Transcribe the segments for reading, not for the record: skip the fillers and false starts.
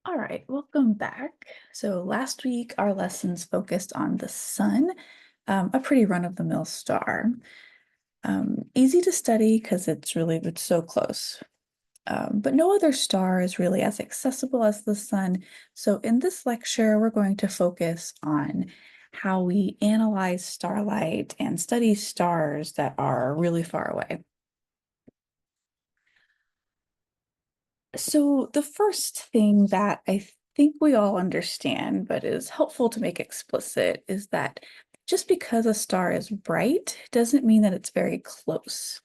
All right, welcome back. So last week our lessons focused on the sun, a pretty run-of-the-mill star. Easy to study because it's so close. But no other star is really as accessible as the sun. So in this lecture, we're going to focus on how we analyze starlight and study stars that are really far away. So the first thing that I think we all understand, but is helpful to make explicit, is that just because a star is bright doesn't mean that it's very close.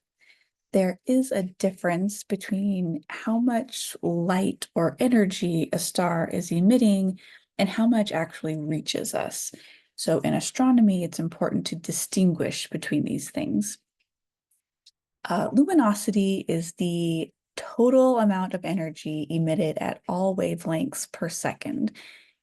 There is a difference between how much light or energy a star is emitting and how much actually reaches us. So in astronomy, it's important to distinguish between these things. Luminosity is the total amount of energy emitted at all wavelengths per second.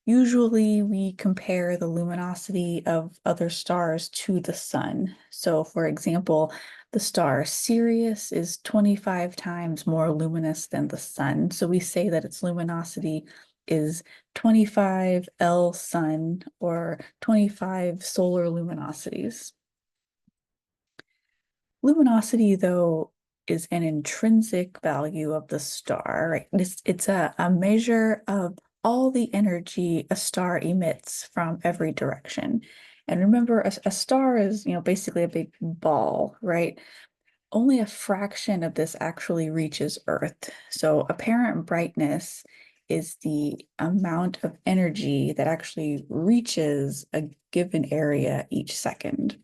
Usually, we compare the luminosity of other stars to the sun. So, for example, the star Sirius is 25 times more luminous than the sun. So, we say that its luminosity is 25 L sun or 25 solar luminosities. Luminosity, though, is an intrinsic value of the star, right? It's a measure of all the energy a star emits from every direction. And remember, a star is, basically a big ball, right? Only a fraction of this actually reaches Earth. So apparent brightness is the amount of energy that actually reaches a given area each second.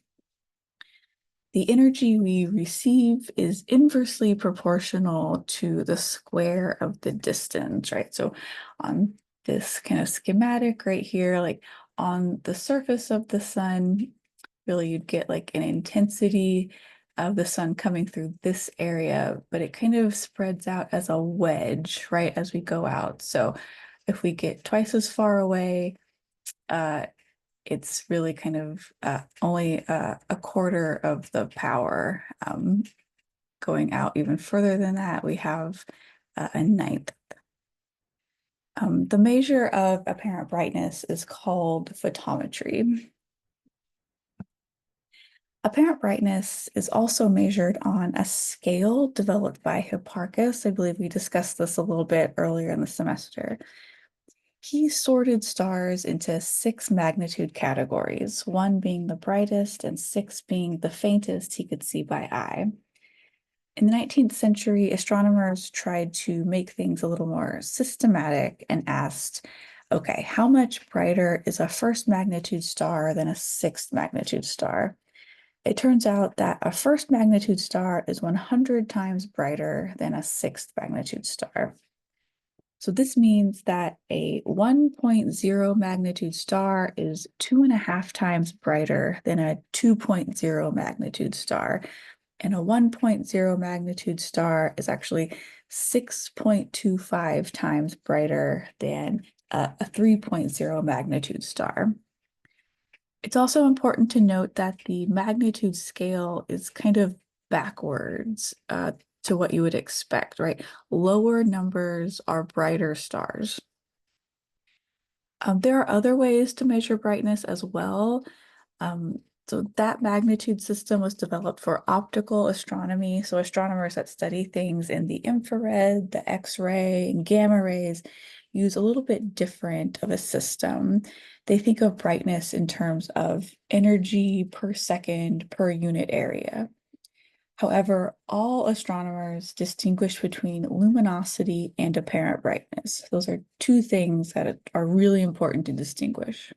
The energy we receive is inversely proportional to the square of the distance, right? So on this kind of schematic right here, like on the surface of the sun, really you'd get like an intensity of the sun coming through this area, but it kind of spreads out as a wedge, right, as we go out. So if we get twice as far away, uh, it's really kind of only a quarter of the power. Going out even further than that, we have a ninth. The measure of apparent brightness is called photometry. Apparent brightness is also measured on a scale developed by Hipparchus. I believe we discussed this a little bit earlier in the semester. He sorted stars into six magnitude categories, one being the brightest and six being the faintest he could see by eye. In the 19th century, astronomers tried to make things a little more systematic and asked, okay, how much brighter is a first magnitude star than a sixth magnitude star? It turns out that a first magnitude star is 100 times brighter than a sixth magnitude star. So this means that a 1.0 magnitude star is 2.5 times brighter than a 2.0 magnitude star. And a 1.0 magnitude star is actually 6.25 times brighter than a 3.0 magnitude star. It's also important to note that the magnitude scale is kind of backwards to what you would expect, right? Lower numbers are brighter stars. There are other ways to measure brightness as well. So that magnitude system was developed for optical astronomy. So astronomers that study things in the infrared, the X-ray, and gamma rays use a little bit different of a system. They think of brightness in terms of energy per second per unit area. However, all astronomers distinguish between luminosity and apparent brightness. Those are two things that are really important to distinguish.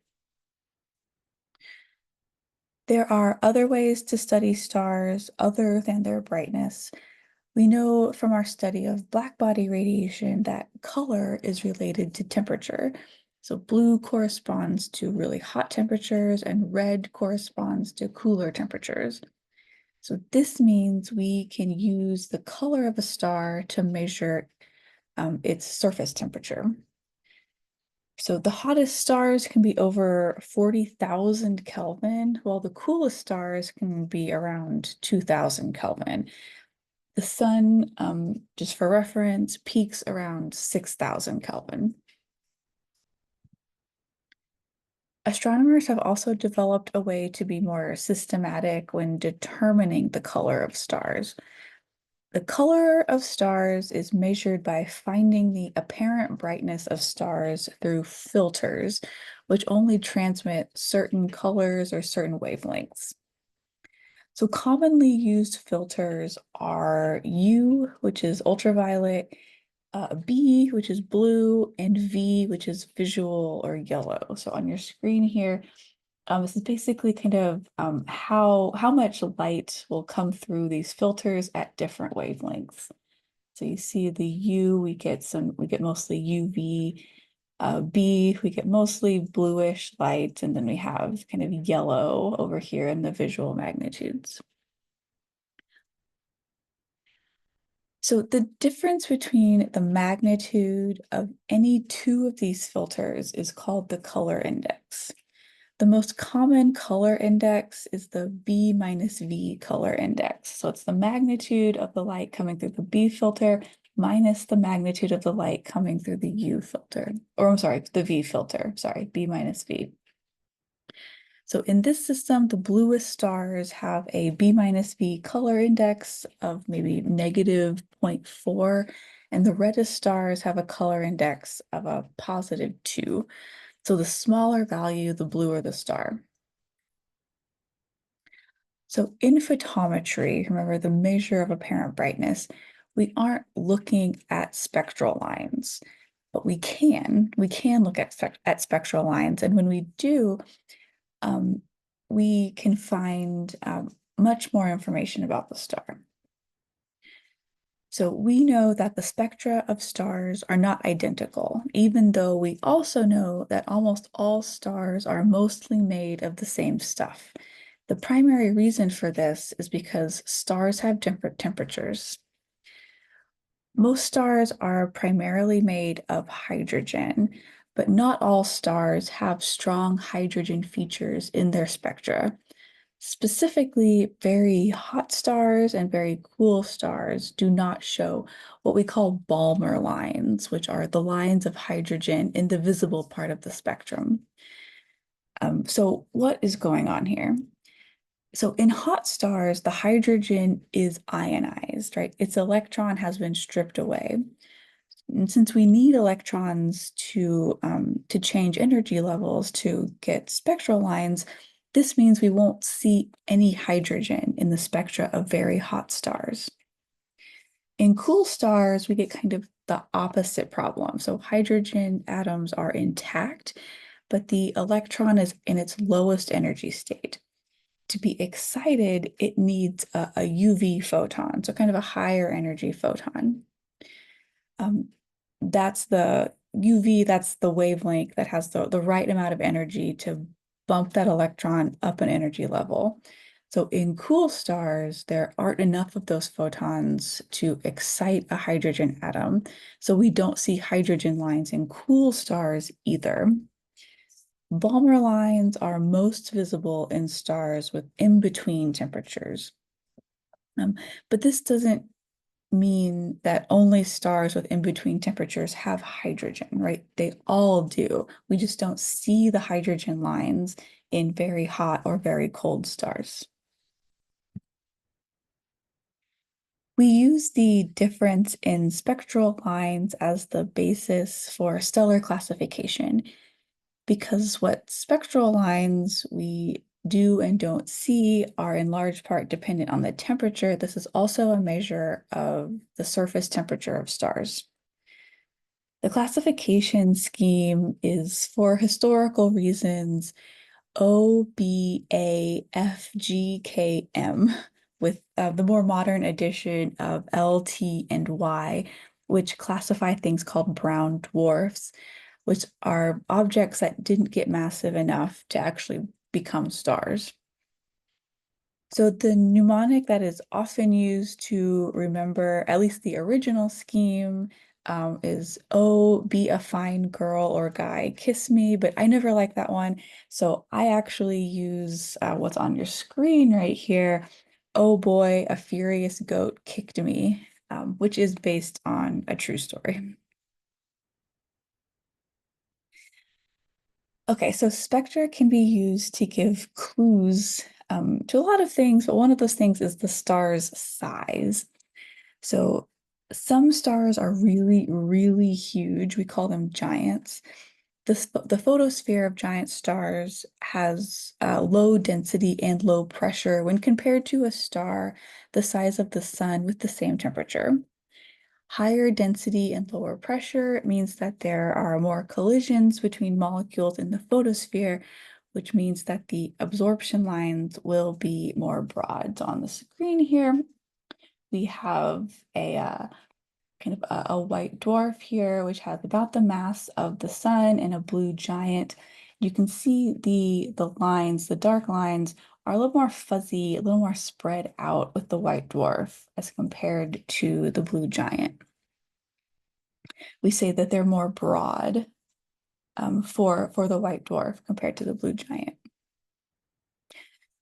There are other ways to study stars other than their brightness. We know from our study of black body radiation that color is related to temperature. So blue corresponds to really hot temperatures and red corresponds to cooler temperatures. So this means we can use the color of a star to measure its surface temperature. So the hottest stars can be over 40,000 Kelvin, while the coolest stars can be around 2,000 Kelvin. The sun, just for reference, peaks around 6,000 Kelvin. Astronomers have also developed a way to be more systematic when determining the color of stars. The color of stars is measured by finding the apparent brightness of stars through filters, which only transmit certain colors or certain wavelengths. So commonly used filters are U, which is ultraviolet, B, which is blue, and V, which is visual or yellow. So on your screen here, this is basically kind of how much light will come through these filters at different wavelengths. So you see the U, we get mostly UV. B, we get mostly bluish light, and then we have kind of yellow over here in the visual magnitudes. So the difference between the magnitude of any two of these filters is called the color index. The most common color index is the B minus V color index. So it's the magnitude of the light coming through the B filter minus the magnitude of the light coming through the U filter. Or I'm sorry, the V filter. Sorry, B minus V. So in this system, the bluest stars have a B minus V color index of maybe negative 0.4, and the reddest stars have a color index of a positive 2. So the smaller value, the bluer the star. So in photometry, remember the measure of apparent brightness, we aren't looking at spectral lines, but we can look at spectral lines. And when we do, um, we can find much more information about the star. So we know that the spectra of stars are not identical, even though we also know that almost all stars are mostly made of the same stuff. The primary reason for this is because stars have different temperatures. Most stars are primarily made of hydrogen, but not all stars have strong hydrogen features in their spectra. Specifically, very hot stars and very cool stars do not show what we call Balmer lines, which are the lines of hydrogen in the visible part of the spectrum. So what is going on here? So in hot stars, the hydrogen is ionized, right? Its electron has been stripped away. And since we need electrons to change energy levels to get spectral lines, this means we won't see any hydrogen in the spectra of very hot stars. In cool stars, we get kind of the opposite problem. So hydrogen atoms are intact, but the electron is in its lowest energy state. To be excited, it needs a UV photon, so kind of a higher energy photon. Um, that's the UV, that's the wavelength that has the right amount of energy to bump that electron up an energy level. So in cool stars, there aren't enough of those photons to excite a hydrogen atom. So we don't see hydrogen lines in cool stars either. Balmer lines are most visible in stars with in-between temperatures. But this doesn't mean that only stars with in-between temperatures have hydrogen, right? They all do. We just don't see the hydrogen lines in very hot or very cold stars. We use the difference in spectral lines as the basis for stellar classification because what spectral lines we do and don't see are in large part dependent on the temperature. This is also a measure of the surface temperature of stars. The classification scheme is for historical reasons OBAFGKM with the more modern addition of LT and Y, which classify things called brown dwarfs, which are objects that didn't get massive enough to actually become stars. So the mnemonic that is often used to remember at least the original scheme is, oh, be a fine girl or guy, kiss me, but I never like that one. So I actually use what's on your screen right here. Oh boy, a furious goat kicked me, which is based on a true story. Okay, so spectra can be used to give clues to a lot of things, but one of those things is the star's size. So some stars are really, really huge. We call them giants. The photosphere of giant stars has low density and low pressure when compared to a star the size of the sun with the same temperature. Higher density and lower pressure means that there are more collisions between molecules in the photosphere, which means that the absorption lines will be more broad. So on the screen here, we have a kind of a white dwarf here, which has about the mass of the sun and a blue giant. You can see the lines, the dark lines, are a little more fuzzy, a little more spread out with the white dwarf as compared to the blue giant. We say that they're more broad for the white dwarf compared to the blue giant.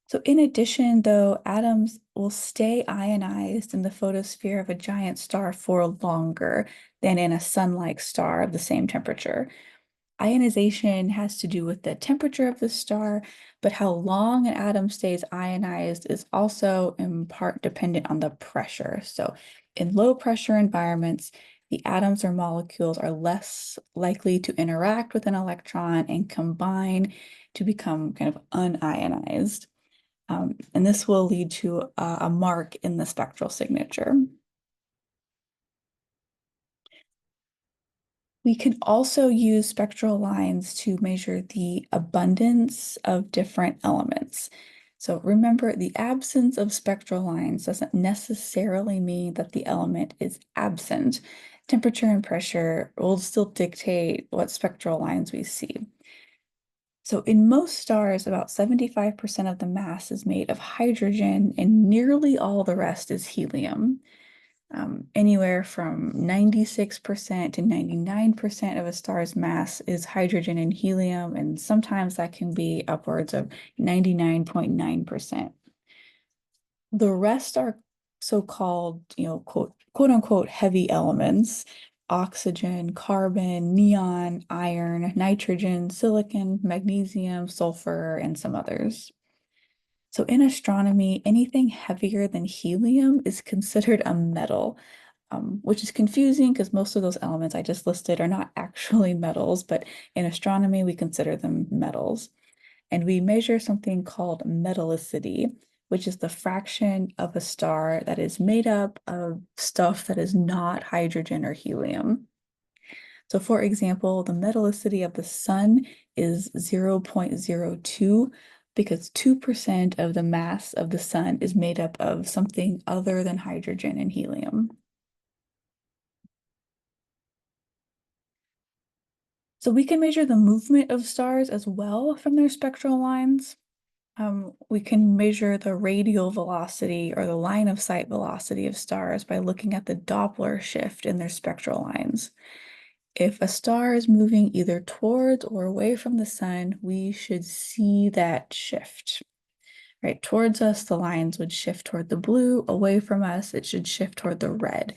So in addition, though, atoms will stay ionized in the photosphere of a giant star for longer than in a sun-like star of the same temperature. Ionization has to do with the temperature of the star, but how long an atom stays ionized is also in part dependent on the pressure. So in low pressure environments, the atoms or molecules are less likely to interact with an electron and combine to become kind of unionized. And this will lead to a mark in the spectral signature. We can also use spectral lines to measure the abundance of different elements. So remember, the absence of spectral lines doesn't necessarily mean that the element is absent. Temperature and pressure will still dictate what spectral lines we see. So in most stars, about 75% of the mass is made of hydrogen and nearly all the rest is helium. Anywhere from 96% to 99% of a star's mass is hydrogen and helium, and sometimes that can be upwards of 99.9%. The rest are so-called, quote unquote, heavy elements: oxygen, carbon, neon, iron, nitrogen, silicon, magnesium, sulfur, and some others. So in astronomy, anything heavier than helium is considered a metal, which is confusing because most of those elements I just listed are not actually metals, but in astronomy, we consider them metals. And we measure something called metallicity, which is the fraction of a star that is made up of stuff that is not hydrogen or helium. So for example, the metallicity of the sun is 0.02 because 2% of the mass of the sun is made up of something other than hydrogen and helium. So we can measure the movement of stars as well from their spectral lines. We can measure the radial velocity or the line of sight velocity of stars by looking at the Doppler shift in their spectral lines. If a star is moving either towards or away from the sun, we should see that shift. Right, towards us, the lines would shift toward the blue. Away from us, it should shift toward the red.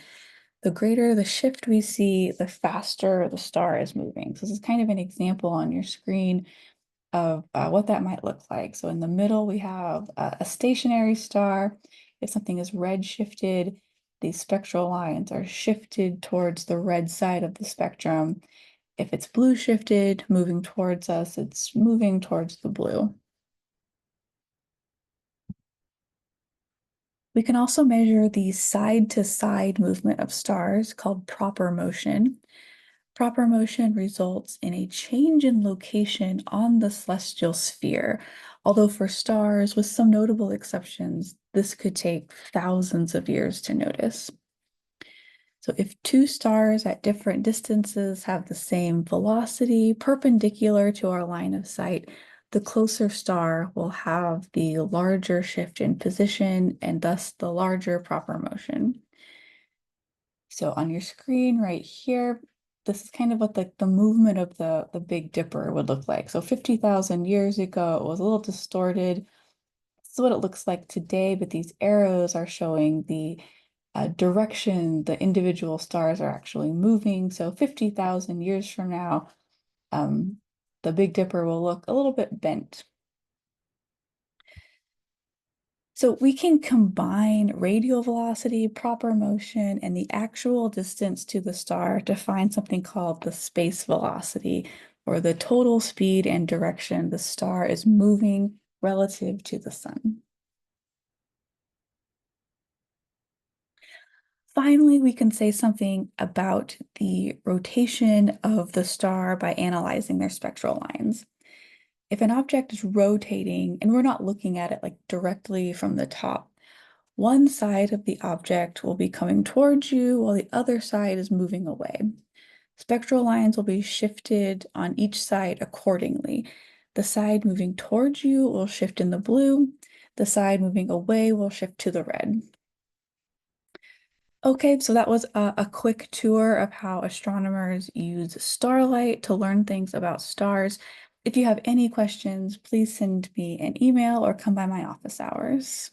The greater the shift we see, the faster the star is moving. So this is kind of an example on your screen of what that might look like. So in the middle, we have a stationary star. If something is red shifted, these spectral lines are shifted towards the red side of the spectrum. If it's blue shifted, moving towards us, it's moving towards the blue. We can also measure the side-to-side movement of stars called proper motion. Proper motion results in a change in location on the celestial sphere, although for stars, with some notable exceptions, this could take thousands of years to notice. So if two stars at different distances have the same velocity perpendicular to our line of sight, the closer star will have the larger shift in position and thus the larger proper motion. So on your screen right here, this is kind of what the movement of the Big Dipper would look like. So 50,000 years ago, it was a little distorted. This is what it looks like today, but these arrows are showing the direction the individual stars are actually moving. So 50,000 years from now, um, the Big Dipper will look a little bit bent. So we can combine radial velocity, proper motion, and the actual distance to the star to find something called the space velocity, or the total speed and direction the star is moving relative to the sun. Finally, we can say something about the rotation of the star by analyzing their spectral lines. If an object is rotating, and we're not looking at it like directly from the top, one side of the object will be coming towards you while the other side is moving away. Spectral lines will be shifted on each side accordingly. The side moving towards you will shift in the blue. The side moving away will shift to the red. Okay, so that was a quick tour of how astronomers use starlight to learn things about stars. If you have any questions, please send me an email or come by my office hours.